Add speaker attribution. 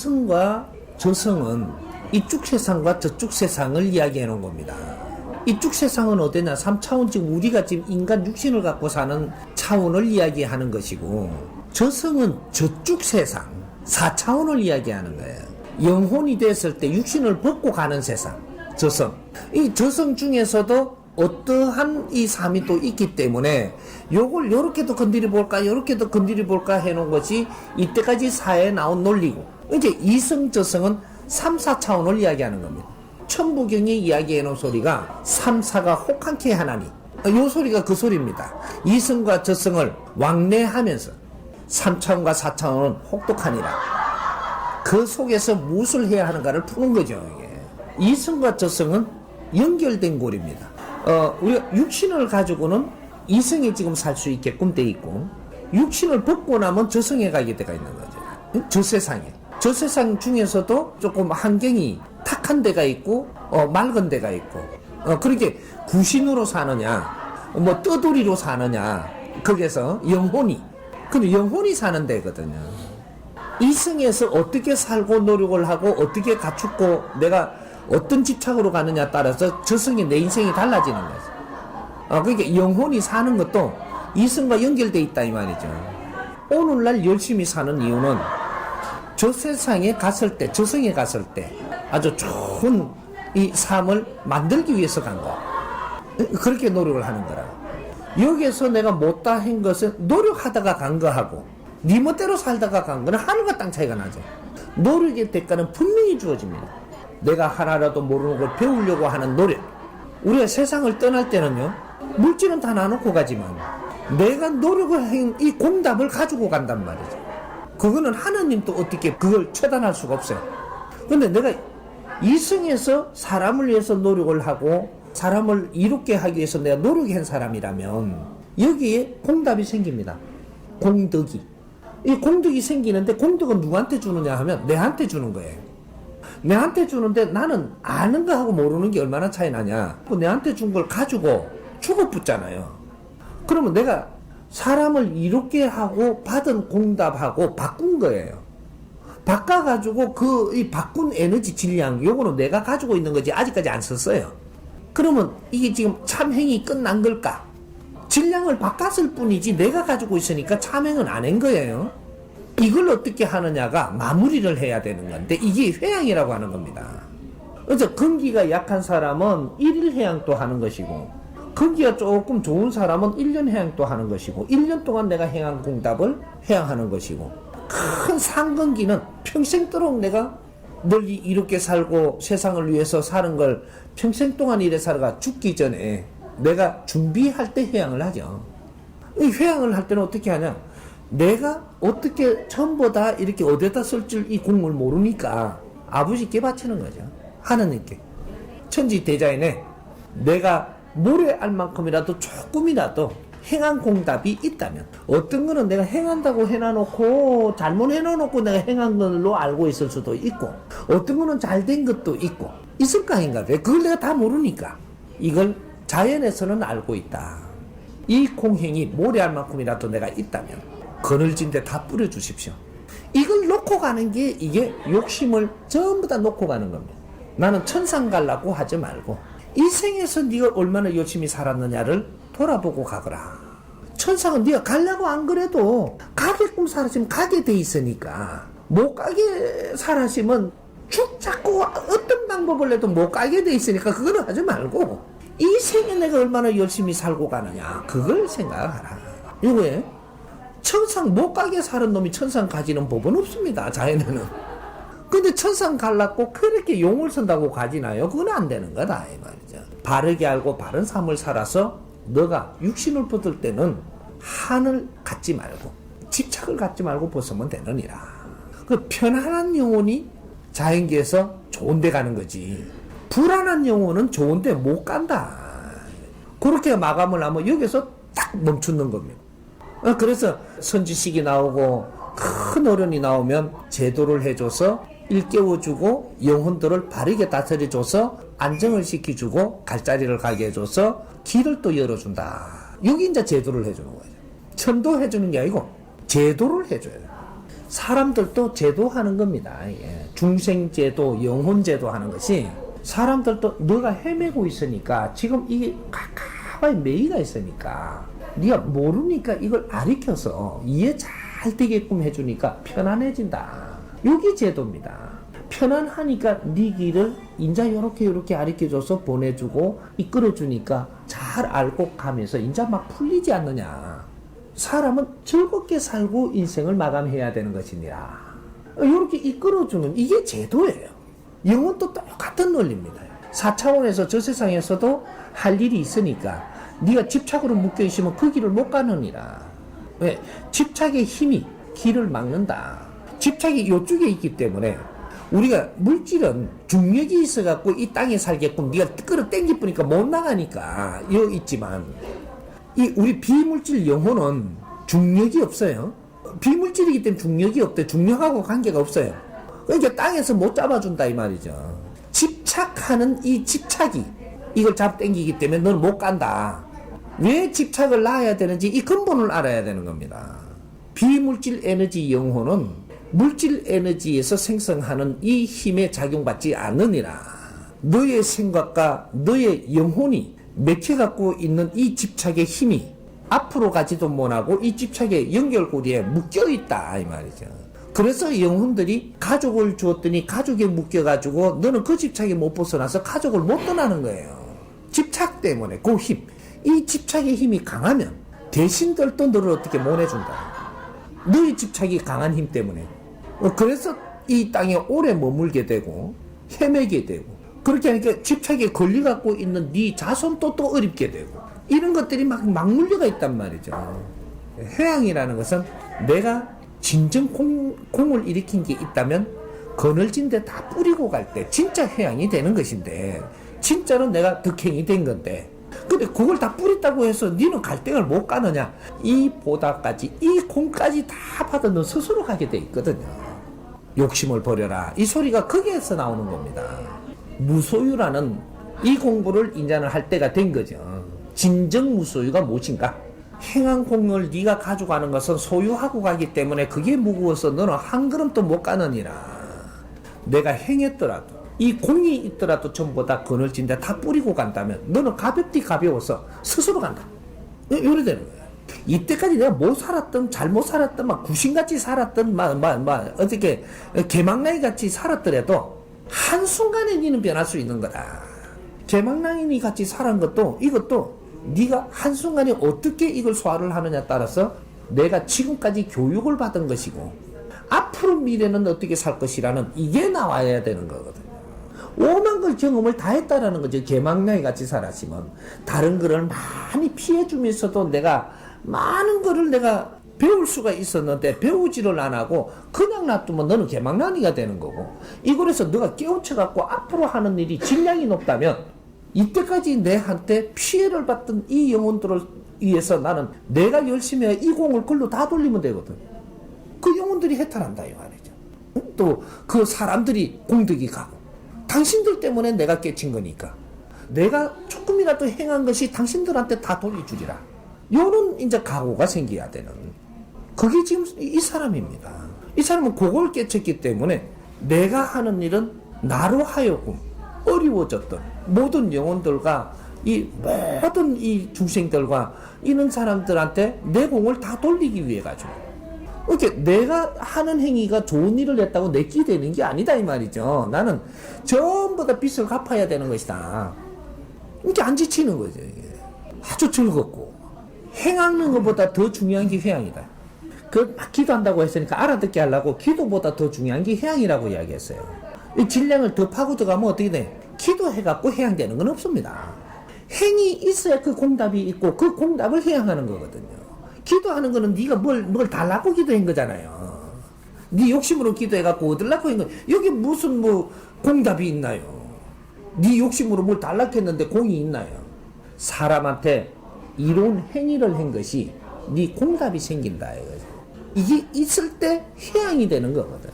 Speaker 1: 저승과 저성은 이쪽 세상과 저쪽 세상을 이야기해 놓은 겁니다. 이쪽 세상은 어디냐? 3차원, 지금 우리가 지금 인간 육신을 갖고 사는 차원을 이야기하는 것이고, 저성은 저쪽 세상 4차원을 이야기하는 거예요. 영혼이 됐을 때 육신을 벗고 가는 세상, 저성. 이 저성 중에서도 어떠한 이 삶이 또 있기 때문에 요걸 요렇게도 건드려 볼까 요렇게도 건드려 볼까 해놓은 것이 이때까지 사회에 나온 논리고, 이제 이성 저성은 3, 4차원을 이야기하는 겁니다. 천부경이 이야기해 놓은 소리가 3, 4가 혹한케 하나니, 요 소리가 그 소리입니다. 이성과 저성을 왕래하면서 3차원과 4차원은 혹독하니라. 그 속에서 무엇을 해야 하는가를 푸는 거죠. 이게. 이성과 저성은 연결된 고리입니다. 우리가 육신을 가지고는 이성에 지금 살 수 있게끔 돼 있고, 육신을 벗고 나면 저성에 가게 돼가 있는 거죠. 저 세상에. 저 세상 중에서도 조금 환경이 탁한 데가 있고, 맑은 데가 있고, 그렇게 구신으로 사느냐, 뭐 떠돌이로 사느냐, 거기에서 영혼이, 근데 영혼이 사는 데거든요. 이성에서 어떻게 살고 노력을 하고 어떻게 갖추고 내가 어떤 집착으로 가느냐에 따라서 저성의 내 인생이 달라지는 거죠. 그러니까 영혼이 사는 것도 이성과 연결되어 있다 이 말이죠. 오늘날 열심히 사는 이유는 저 세상에 갔을 때, 저성에 갔을 때 아주 좋은 이 삶을 만들기 위해서 간 거. 그렇게 노력을 하는 거라. 여기에서 내가 못다 한 것은 노력하다가 간 거하고 네 멋대로 살다가 간 거는 하늘과 땅 차이가 나죠. 노력의 대가는 분명히 주어집니다. 내가 하나라도 모르는 걸 배우려고 하는 노력. 우리가 세상을 떠날 때는요, 물질은 다 나눠고 가지만 내가 노력을 한 이 공답을 가지고 간단 말이죠. 그거는 하나님도 어떻게 그걸 처단할 수가 없어요. 근데 내가 이성에서 사람을 위해서 노력을 하고 사람을 이롭게 하기 위해서 내가 노력한 사람이라면 여기에 공답이 생깁니다. 공덕이. 이 공덕이 생기는데 공덕은 누구한테 주느냐 하면 내한테 주는 거예요. 내한테 주는데 나는 아는 거하고 모르는 게 얼마나 차이 나냐. 내한테 준 걸 가지고 죽어붙잖아요. 그러면 내가 사람을 이롭게 하고 받은 공답하고 바꾼 거예요. 바꿔가지고 이 바꾼 에너지 질량, 요거는 내가 가지고 있는 거지 아직까지 안 썼어요. 그러면 이게 지금 참행이 끝난 걸까? 질량을 바꿨을 뿐이지 내가 가지고 있으니까 참행은 안 한 거예요. 이걸 어떻게 하느냐가 마무리를 해야 되는 건데 이게 회양이라고 하는 겁니다. 그래서 근기가 약한 사람은 1일 회양도 하는 것이고, 근기가 조금 좋은 사람은 1년 회양도 하는 것이고, 1년 동안 내가 행한 공답을 회양하는 것이고, 큰 상근기는 평생도록 내가 널리 이렇게 살고 세상을 위해서 사는 걸 평생 동안 이래 살아가 죽기 전에 내가 준비할 때 회양을 하죠. 이 회양을 할 때는 어떻게 하냐? 내가 어떻게 전부 다 이렇게 어디다 쓸 줄 이 공을 모르니까 아버지께 바치는 거죠. 하느님께. 천지대자연에 내가 모래알 만큼이라도 조금이라도 행한 공답이 있다면, 어떤 거는 내가 행한다고 해놔놓고 잘못 해놔놓고 내가 행한 걸로 알고 있을 수도 있고, 어떤 거는 잘된 것도 있고 있을 거 아닌가. 왜? 그걸 내가 다 모르니까 이걸 자연에서는 알고 있다. 이 공행이 모래알만큼이라도 내가 있다면 그늘진 데 다 뿌려주십시오. 이걸 놓고 가는 게, 이게 욕심을 전부 다 놓고 가는 겁니다. 나는 천상 갈라고 하지 말고 이 생에서 네가 얼마나 열심히 살았느냐를 돌아보고 가거라. 천상은 네가 가려고 안 그래도 가게끔 살았으면 가게 돼 있으니까, 못 가게 살았으면 죽자고 어떤 방법을 해도 못 가게 돼 있으니까 그거는 하지 말고 이 생에 내가 얼마나 열심히 살고 가느냐 그걸 생각하라. 이거에 천상 못 가게 사는 놈이 천상 가지는 법은 없습니다, 자연에는. 근데 천상 갈라고 그렇게 용을 쓴다고 가지나요? 그건 안 되는 거다 이 말이죠. 바르게 알고 바른 삶을 살아서 너가 육신을 벗을 때는 한을 갖지 말고 집착을 갖지 말고 벗으면 되느니라. 그 편안한 영혼이 자연계에서 좋은 데 가는 거지, 불안한 영혼은 좋은 데 못 간다. 그렇게 마감을 하면 여기서 딱 멈추는 겁니다. 그래서 선지식이 나오고 큰 어른이 나오면 제도를 해줘서 일깨워주고 영혼들을 바르게 다스려줘서 안정을 시켜주고 갈자리를 가게 해줘서 길을 또 열어준다. 여기 이제 제도를 해주는 거예요. 천도해주는 게 아니고 제도를 해줘요. 사람들도 제도하는 겁니다. 예. 중생제도, 영혼제도 하는 것이 사람들도 너가 헤매고 있으니까 지금 이게 가까이 매이가 있으니까 네가 모르니까 이걸 가르쳐서 이해 잘 되게끔 해주니까 편안해진다. 여기 제도입니다. 편안하니까 네 길을 인자 요렇게 가르쳐줘서 보내주고 이끌어주니까 잘 알고 가면서 인자 막 풀리지 않느냐. 사람은 즐겁게 살고 인생을 마감해야 되는 것이니라. 이렇게 이끌어주는 이게 제도예요. 영혼도 똑같은 논리입니다. 4차원에서 저 세상에서도 할 일이 있으니까 네가 집착으로 묶여있으면 그 길을 못 가느니라. 왜? 집착의 힘이 길을 막는다. 집착이 이쪽에 있기 때문에 우리가 물질은 중력이 있어갖고 이 땅에 살게끔 네가 끌어당기 뿌니까 못 나가니까 여기 있지만 이 우리 비물질 영혼은 중력이 없어요. 비물질이기 때문에 중력이 없대. 중력하고 관계가 없어요. 그러니까 땅에서 못 잡아준다 이 말이죠. 집착하는 이 집착이 이걸 잡당기기 때문에 너는 못 간다. 왜 집착을 놔야 되는지 이 근본을 알아야 되는 겁니다. 비물질 에너지 영혼은 물질 에너지에서 생성하는 이 힘에 작용받지 않느니라. 너의 생각과 너의 영혼이 맥혀갖고 있는 이 집착의 힘이 앞으로 가지도 못하고 이 집착의 연결고리에 묶여있다 이 말이죠. 그래서 영혼들이 가족을 주었더니 가족에 묶여가지고 너는 그 집착에 못 벗어나서 가족을 못 떠나는 거예요. 집착 때문에 그 힘. 이 집착의 힘이 강하면 대신들도 너를 어떻게 못 해준다. 너의 집착이 강한 힘 때문에. 그래서 이 땅에 오래 머물게 되고 헤매게 되고 그렇게 하니까 집착에 걸려갖고 있는 네 자손도 또 어렵게 되고 이런 것들이 막 물려가 있단 말이죠. 회양이라는 것은 내가 진정 공을 일으킨 게 있다면 그늘진 데 다 뿌리고 갈 때 진짜 회양이 되는 것인데 진짜로 내가 득행이 된 건데 근데 그걸 다 뿌렸다고 해서 니는 갈등을 못 가느냐. 이 보다까지 이 공까지 다 받아 너 스스로 가게 돼 있거든요. 욕심을 버려라. 이 소리가 거기에서 나오는 겁니다. 무소유라는 이 공부를 인자는 할 때가 된 거죠. 진정 무소유가 무엇인가? 행한 공을 네가 가져가는 것은 소유하고 가기 때문에 그게 무거워서 너는 한 걸음도 못 가느니라. 내가 행했더라도 이 공이 있더라도 전부 다 그늘진데 다 뿌리고 간다면 너는 가벼워서 스스로 간다. 이래 되는 거예요. 이때까지 내가 못 살았던 잘못 살았던 막 구신같이 살았던 어떻게 개망나이같이 살았더라도 한순간에 니는 변할 수 있는 거다. 개망나이 같이 살은 것도 이것도 네가 한순간에 어떻게 이걸 소화를 하느냐에 따라서 내가 지금까지 교육을 받은 것이고 앞으로 미래는 어떻게 살 것이라는 이게 나와야 되는 거거든요. 오만 걸 경험을 다 했다라는 거죠. 개망나이 같이 살았으면 다른 거를 많이 피해주면서도 내가 많은 거를 내가 배울 수가 있었는데 배우지를 안 하고 그냥 놔두면 너는 개망나니가 되는 거고 이거에서 너가 깨우쳐갖고 앞으로 하는 일이 질량이 높다면 이때까지 내한테 피해를 받던 이 영혼들을 위해서 나는 내가 열심히 해 이 공을 글로 다 돌리면 되거든. 그 영혼들이 해탈한다 이 말이죠. 또 그 사람들이 공덕이 가고 당신들 때문에 내가 깨친 거니까 내가 조금이라도 행한 것이 당신들한테 다 돌려주리라. 요런 이제 각오가 생겨야 되는 그게 지금 이 사람입니다. 이 사람은 그걸 깨쳤기 때문에 내가 하는 일은 나로 하여금 어려워졌던 모든 영혼들과 이 모든 이 중생들과 이런 사람들한테 내 공을 다 돌리기 위해 가지고 이렇게 내가 하는 행위가 좋은 일을 했다고 내끼 되는 게 아니다 이 말이죠. 나는 전부 다 빚을 갚아야 되는 것이다. 이렇게 안 지치는 거죠. 이게. 아주 즐겁고 행하는 것보다 더 중요한 게 회양이다. 그 막 기도한다고 했으니까 알아듣게 하려고 기도보다 더 중요한 게 회양이라고 이야기했어요. 이 질량을 더 파고 들어가면 어떻게 돼? 기도해갖고 회양되는 건 없습니다. 행이 있어야 그 공답이 있고 그 공답을 회양하는 거거든요. 기도하는 거는 네가 뭘 달라고 기도한 거잖아요. 네 욕심으로 기도해갖고 얻으려고 한 거. 여기 무슨 공답이 있나요? 네 욕심으로 뭘 달라고 했는데 공이 있나요? 사람한테 이로운 행위를 한 것이 네 공답이 생긴다. 이게 있을 때 회양이 되는 거거든.